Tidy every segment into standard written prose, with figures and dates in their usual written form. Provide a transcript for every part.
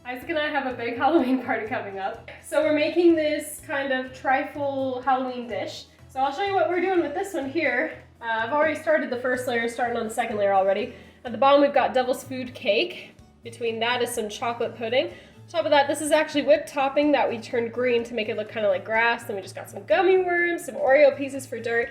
Isaac and I have a big Halloween party coming up. So we're making this kind of trifle Halloween dish. So I'll show you what we're doing with this one here. I've already started the first layer, starting on the second layer already. At the bottom we've got devil's food cake. Between that is some chocolate pudding. On top of that, this is actually whipped topping that we turned green to make it look kind of like grass. Then we just got some gummy worms, some Oreo pieces for dirt.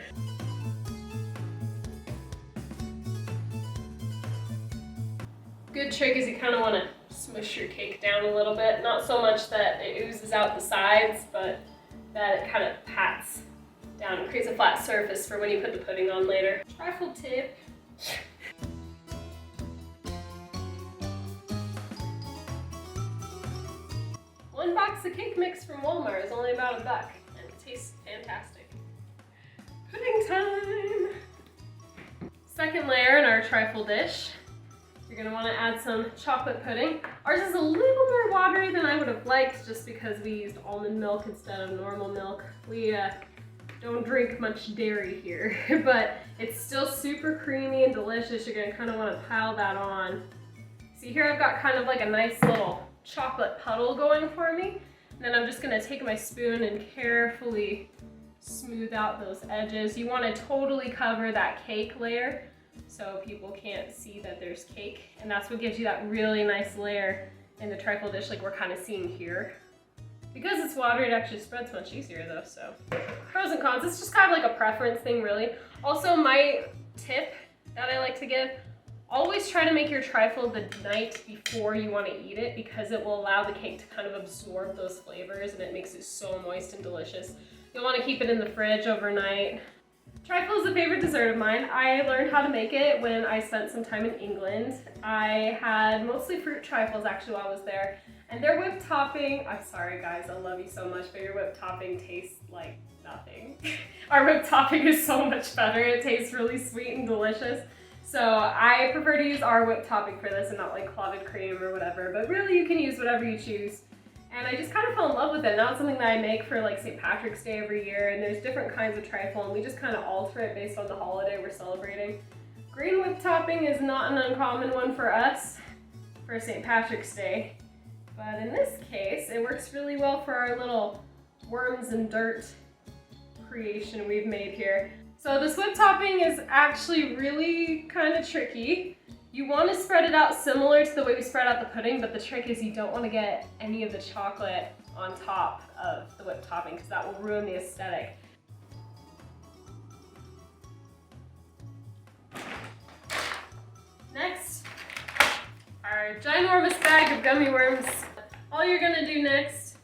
Good trick is you kind of want to smush your cake down a little bit. Not so much that it oozes out the sides, but that it kind of pats down and creates a flat surface for when you put the pudding on later. Trifle tip. One box of cake mix from Walmart is only about $1 and it tastes fantastic. Pudding time! Second layer in our trifle dish. You're gonna wanna add some chocolate pudding. Ours is a little more watery than I would have liked just because we used almond milk instead of normal milk. We don't drink much dairy here, but it's still super creamy and delicious. You're gonna kinda wanna pile that on. See here I've got kind of like a nice little chocolate puddle going for me. And then I'm just gonna take my spoon and carefully smooth out those edges. You wanna totally cover that cake layer so people can't see that there's cake. And that's what gives you that really nice layer in the trifle dish like we're kind of seeing here. Because it's watery, it actually spreads much easier though, so. Pros and cons, it's just kind of like a preference thing really. Also my tip that I like to give, always try to make your trifle the night before you want to eat it because it will allow the cake to kind of absorb those flavors and it makes it so moist and delicious. You'll want to keep it in the fridge overnight. Trifle is a favorite dessert of mine. I learned how to make it when I spent some time in England. I had mostly fruit trifles actually while I was there. And their whipped topping, I'm sorry guys, I love you so much, but your whipped topping tastes like nothing. Our whipped topping is so much better. It tastes really sweet and delicious. So I prefer to use our whipped topping for this and not like clotted cream or whatever, but really you can use whatever you choose. And I just kind of fell in love with it. Now it's something that I make for like St. Patrick's Day every year, and there's different kinds of trifle and we just kind of alter it based on the holiday we're celebrating. Green whipped topping is not an uncommon one for us for St. Patrick's Day, but in this case it works really well for our little worms and dirt creation we've made here. So this whipped topping is actually really kind of tricky. You want to spread it out similar to the way we spread out the pudding, but the trick is you don't want to get any of the chocolate on top of the whipped topping because that will ruin the aesthetic. Next, our ginormous bag of gummy worms. All you're going to do next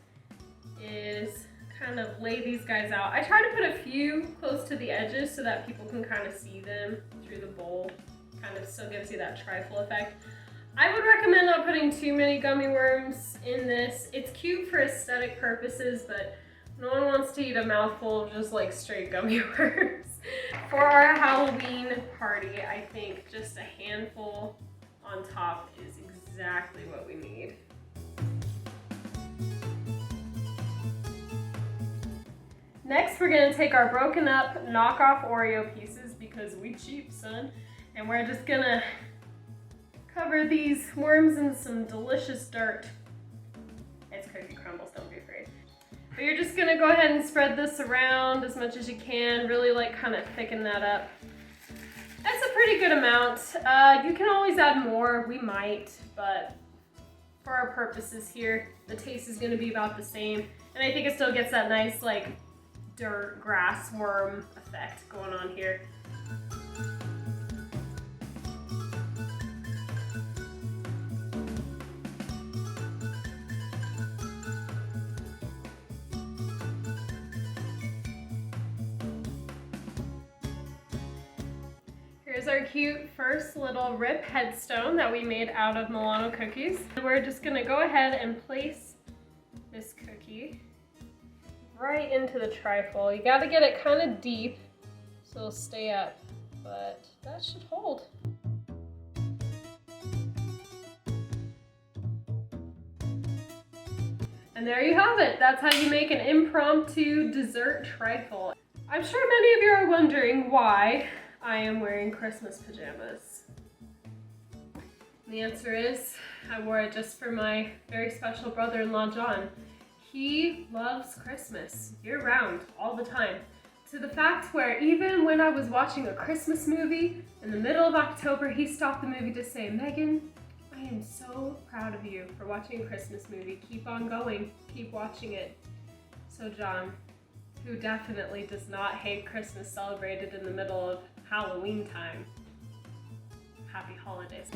is kind of lay these guys out. I try to put a few close to the edges so that people can kind of see them through the bowl. Kind of still gives you that trifle effect. I would recommend not putting too many gummy worms in this. It's cute for aesthetic purposes, but no one wants to eat a mouthful of just like straight gummy worms. For our Halloween party, I think just a handful on top is exactly what we need. Next, we're gonna take our broken up knockoff Oreo pieces because we cheap, son. And we're just gonna cover these worms in some delicious dirt. It's cookie crumbles, don't be afraid. But you're just gonna go ahead and spread this around as much as you can, really like kind of thicken that up. That's a pretty good amount. You can always add more, we might, but for our purposes here, the taste is gonna be about the same. And I think it still gets that nice like dirt, grass, worm effect going on here. Here's our cute first little rip headstone that we made out of Milano Cookies. We're just gonna go ahead and place this cookie right into the trifle. You gotta get it kind of deep so it'll stay up, but that should hold. And there you have it. That's how you make an impromptu dessert trifle. I'm sure many of you are wondering why I am wearing Christmas pajamas. The answer is, I wore it just for my very special brother-in-law, John. He loves Christmas year-round, all the time. To the fact where even when I was watching a Christmas movie, in the middle of October, he stopped the movie to say, "Megan, I am so proud of you for watching a Christmas movie. Keep on going, keep watching it." So John, who definitely does not hate Christmas celebrated in the middle of Halloween time, happy holidays.